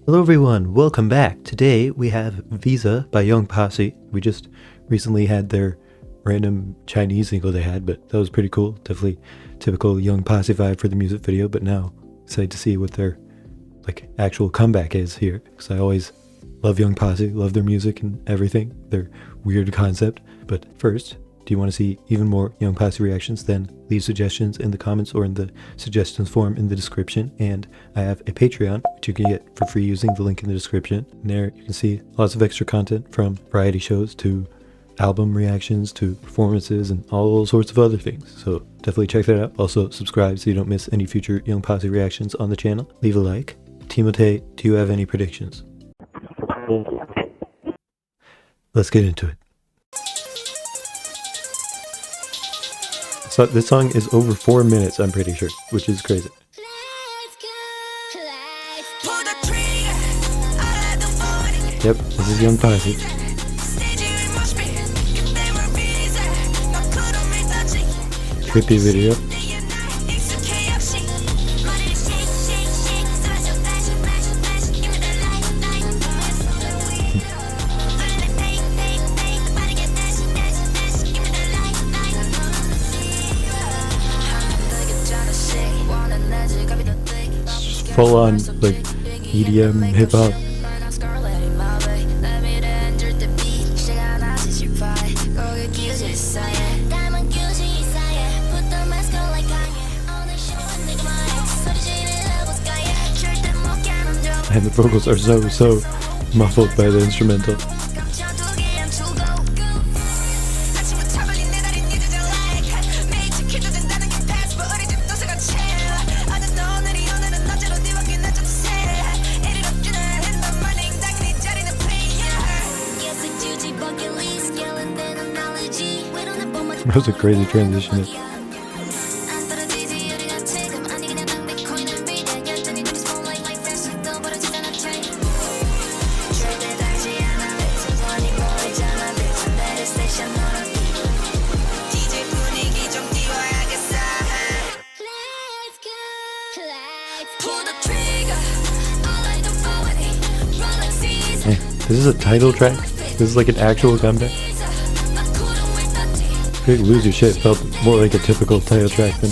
Hello everyone, welcome back. Today we have Visa by Young Posse. We just recently had their random Chinese single they had, but that was pretty cool. Definitely typical Young Posse vibe for the music video, but now excited to see what their actual comeback is here, because I always love Young Posse, love their music and everything, their weird concept. But first, do you want to see even more Young Posse reactions? Then leave suggestions in the comments or in the suggestions form in the description. And I have a Patreon, which you can get for free using the link in the description. And there you can see lots of extra content, from variety shows to album reactions to performances and all sorts of other things. So definitely check that out. Also subscribe so you don't miss any future Young Posse reactions on the channel. Leave a like. Timote, do you have any predictions? Let's get into it. So this song is over 4 minutes, I'm pretty sure, which is crazy. Yep, this is Young Posse. Trippy video. Full on EDM hip hop. And the vocals are so muffled by the instrumental. That was a crazy transition. This is a title track? This is like an actual comeback? Lose Your Shit felt more like a typical title track than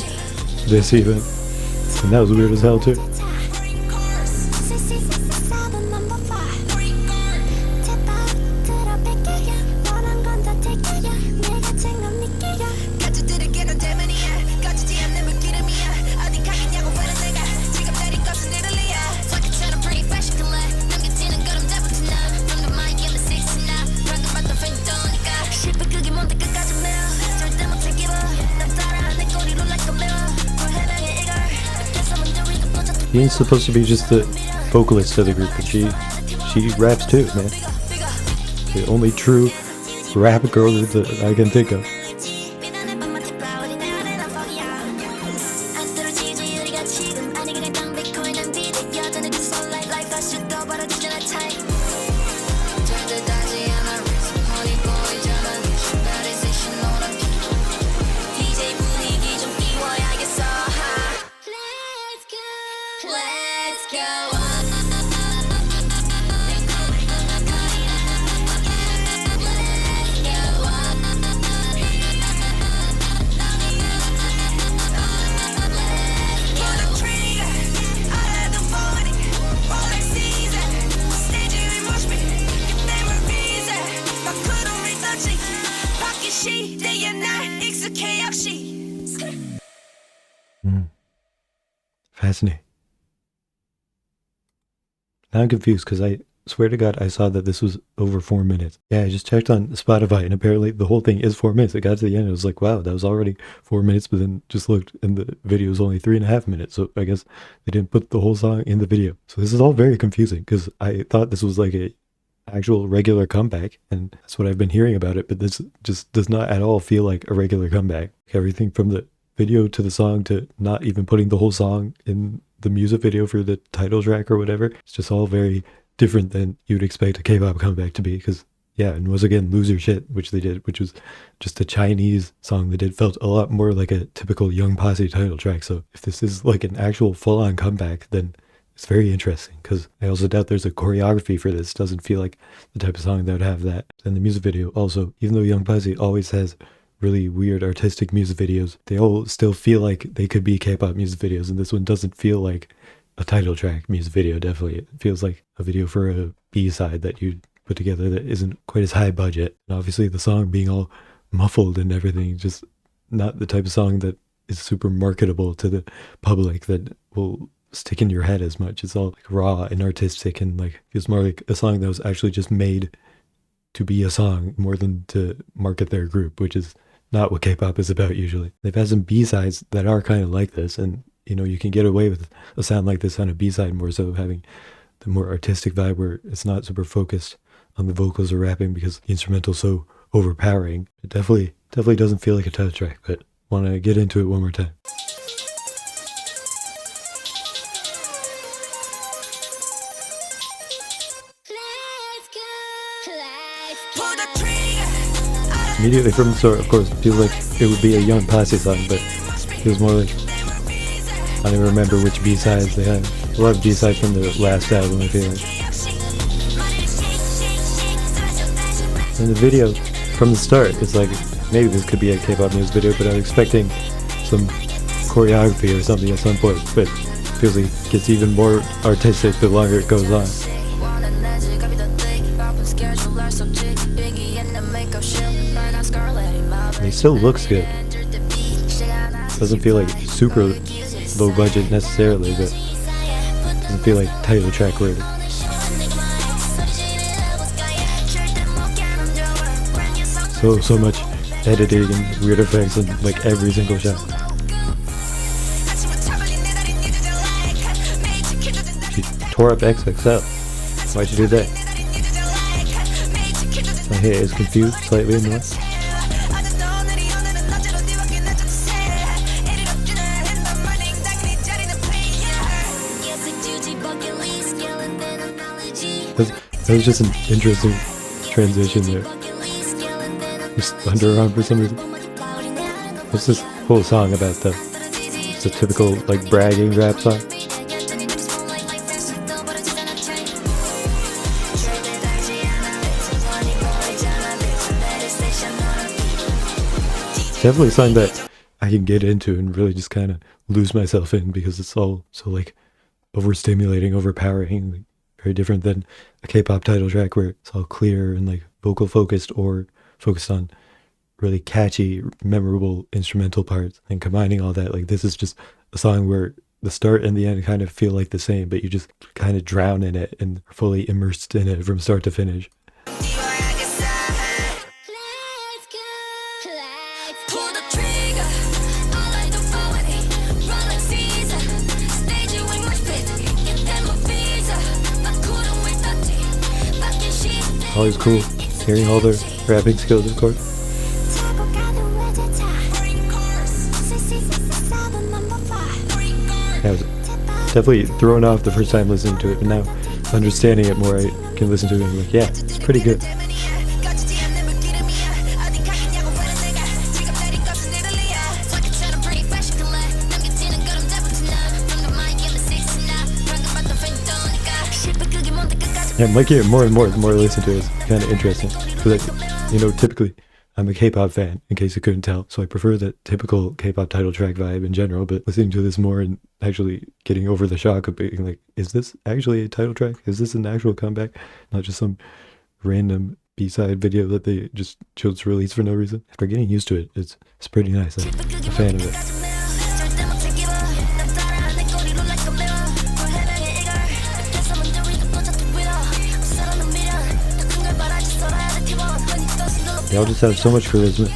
this even. And that was weird as hell too. Ian's supposed to be just the vocalist of the group, but she raps too, man. The only true rap girl that I can think of. Fascinating. Now I'm confused because I swear to God I saw that this was over 4 minutes. Yeah, I just checked on Spotify and apparently the whole thing is 4 minutes. I got to the end and I was like, wow, that was already 4 minutes, but then just looked and the video was only 3.5 minutes. So I guess they didn't put the whole song in the video. So this is all very confusing because I thought this was like a actual regular comeback, and that's what I've been hearing about it, but this just does not at all feel like a regular comeback. Everything from the video to the song to not even putting the whole song in the music video for the title track or whatever, it's just all very different than you'd expect a K-pop comeback to be. Because yeah, and was again Lose Your Shit, which they did, which was just a Chinese song they did, felt a lot more like a typical Young Posse title track. So if this is like an actual full-on comeback, then it's very interesting because I also doubt there's a choreography for this. It doesn't feel like the type of song that would have that. And the music video also, even though Young Posse always has really weird artistic music videos, they all still feel like they could be K-pop music videos, and this one doesn't feel like a title track music video. Definitely it feels like a video for a B-side that you put together that isn't quite as high budget. And obviously the song being all muffled and everything, just not the type of song that is super marketable to the public, that will stick in your head as much. It's all like raw and artistic, and like feels more like a song that was actually just made to be a song more than to market their group, which is not what K-pop is about usually. They've had some B-sides that are kind of like this, and you know, you can get away with a sound like this on a B-side more so, having the more artistic vibe where it's not super focused on the vocals or rapping because the instrumental's so overpowering. It definitely doesn't feel like a title track, but want to get into it one more time. Immediately from the start, of course, it feels like it would be a Young Posse song, but it feels more like, I don't even remember which B-sides they had. A lot of B-sides from the last album, I feel like. And the video, from the start, it's like, maybe this could be a K-pop music video, but I'm expecting some choreography or something at some point, but it feels like it gets even more artistic the longer it goes on. And it still looks good. Doesn't feel like super low budget necessarily, but doesn't feel like title track worthy. So much editing and weird effects in like every single shot. She tore up XXL. Why'd you do that? My hair is confused slightly more. That was just an interesting transition there. Just underarm for some reason. What's this whole song about though? It's a typical like bragging rap song. Definitely a song that I can get into and really just kind of lose myself in because it's all so like overstimulating, overpowering, like, very different than a K-pop title track where it's all clear and like vocal focused or focused on really catchy, memorable instrumental parts, and combining all that. Like this is just a song where the start and the end kind of feel like the same, but you just kind of drown in it and are fully immersed in it from start to finish. Always cool hearing all their rapping skills, of course. I was definitely thrown off the first time listening to it, but now understanding it more, I can listen to it and be like, yeah, it's pretty good. Yeah, I'm liking it more and more the more I listen to it. It's kind of interesting. Because, you know, typically I'm a K-pop fan, in case you couldn't tell. So I prefer that typical K-pop title track vibe in general, but listening to this more and actually getting over the shock of being like, is this actually a title track? Is this an actual comeback? Not just some random B-side video that they just chose to release for no reason. After getting used to it, it's pretty nice. I'm a fan of it. They all just have so much charisma.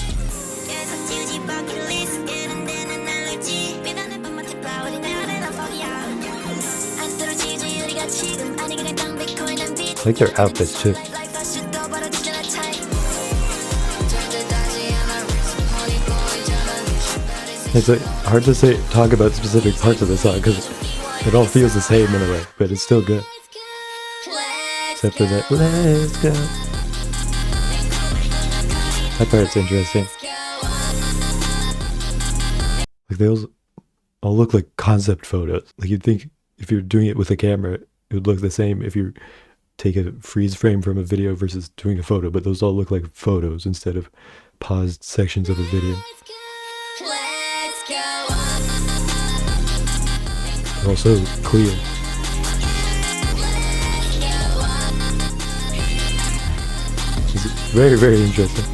I like their outfits too. It's like hard to talk about specific parts of the song because it all feels the same in a way, but it's still good. Except for that, let's go. That part's interesting. Like they all look like concept photos. Like you'd think if you're doing it with a camera, it would look the same if you take a freeze frame from a video versus doing a photo, but those all look like photos instead of paused sections of a video. They're also clear. It's very, very interesting.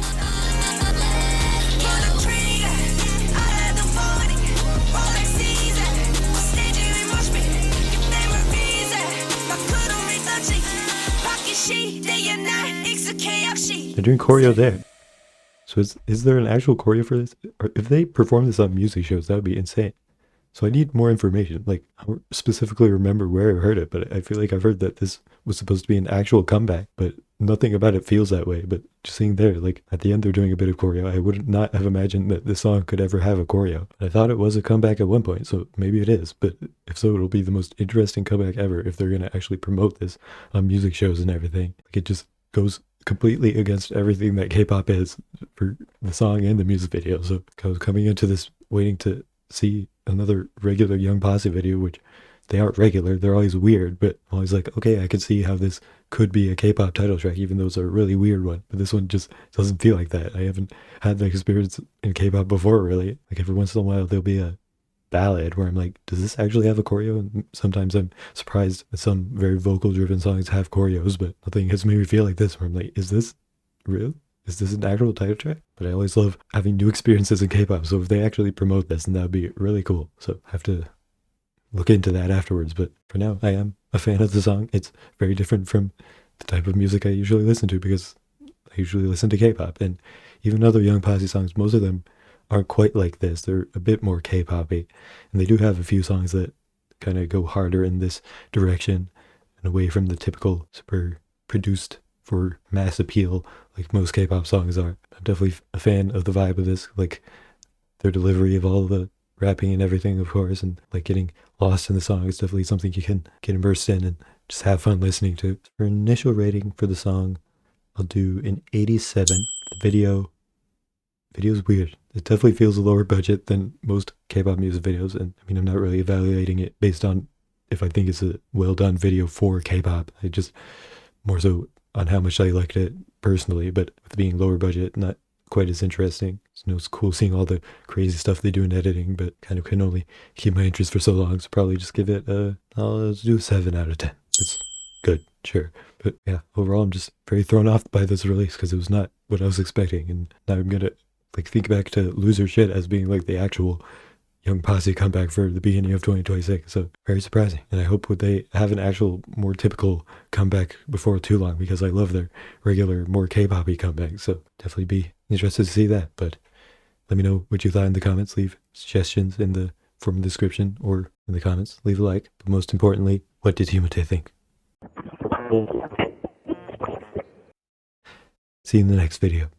They're doing choreo there. So is there an actual choreo for this? Or if they perform this on music shows, that would be insane. So I need more information. Like, I don't specifically remember where I heard it, but I feel like I've heard that this was supposed to be an actual comeback, but nothing about it feels that way. But just seeing there, like at the end, they're doing a bit of choreo. I would not have imagined that this song could ever have a choreo. I thought it was a comeback at one point, so maybe it is. But if so, it'll be the most interesting comeback ever if they're going to actually promote this on music shows and everything. Like, it just goes completely against everything that K-pop is for the song and the music video. So I was coming into this waiting to see another regular Young Posse video, which they aren't regular, they're always weird, but I'm always like, okay, I can see how this could be a K-pop title track, even though it's a really weird one. But this one just doesn't feel like that. I haven't had that experience in K-pop before, really. Like, every once in a while there'll be a ballad where I'm like, does this actually have a choreo? And sometimes I'm surprised that some very vocal driven songs have choreos, but nothing has made me feel like this, where I'm like, is this real? Is this an actual title track? But I always love having new experiences in K-pop, so if they actually promote this, then that would be really cool. So I have to look into that afterwards, but for now, I am a fan of the song. It's very different from the type of music I usually listen to, because I usually listen to K-pop, and even other Young Posse songs, most of them aren't quite like this. They're a bit more K-poppy, and they do have a few songs that kind of go harder in this direction and away from the typical super produced for mass appeal like most K-pop songs are. I'm definitely a fan of the vibe of this, like their delivery of all the rapping and everything, of course, and like getting lost in the song is definitely something you can get immersed in and just have fun listening to. For initial rating for the song, I'll do an 87. The video's weird. It definitely feels a lower budget than most K-pop music videos, and I mean, I'm not really evaluating it based on if I think it's a well done video for K-pop. I just more so on how much I liked it personally, but with being lower budget, not quite as interesting. It's cool seeing all the crazy stuff they do in editing, but kind of can only keep my interest for so long, so probably just give it I'll do a 7 out of 10. It's good, sure. But yeah, overall I'm just very thrown off by this release because it was not what I was expecting, and now I'm gonna like think back to Loser Shit as being like the actual Young Posse comeback for the beginning of 2026. So very surprising. And I hope they have an actual more typical comeback before too long, because I love their regular, more K-pop-y comeback. So definitely be interested to see that. But let me know what you thought in the comments. Leave suggestions in the form of the description or in the comments. Leave a like. But most importantly, what did Himate think? See you in the next video.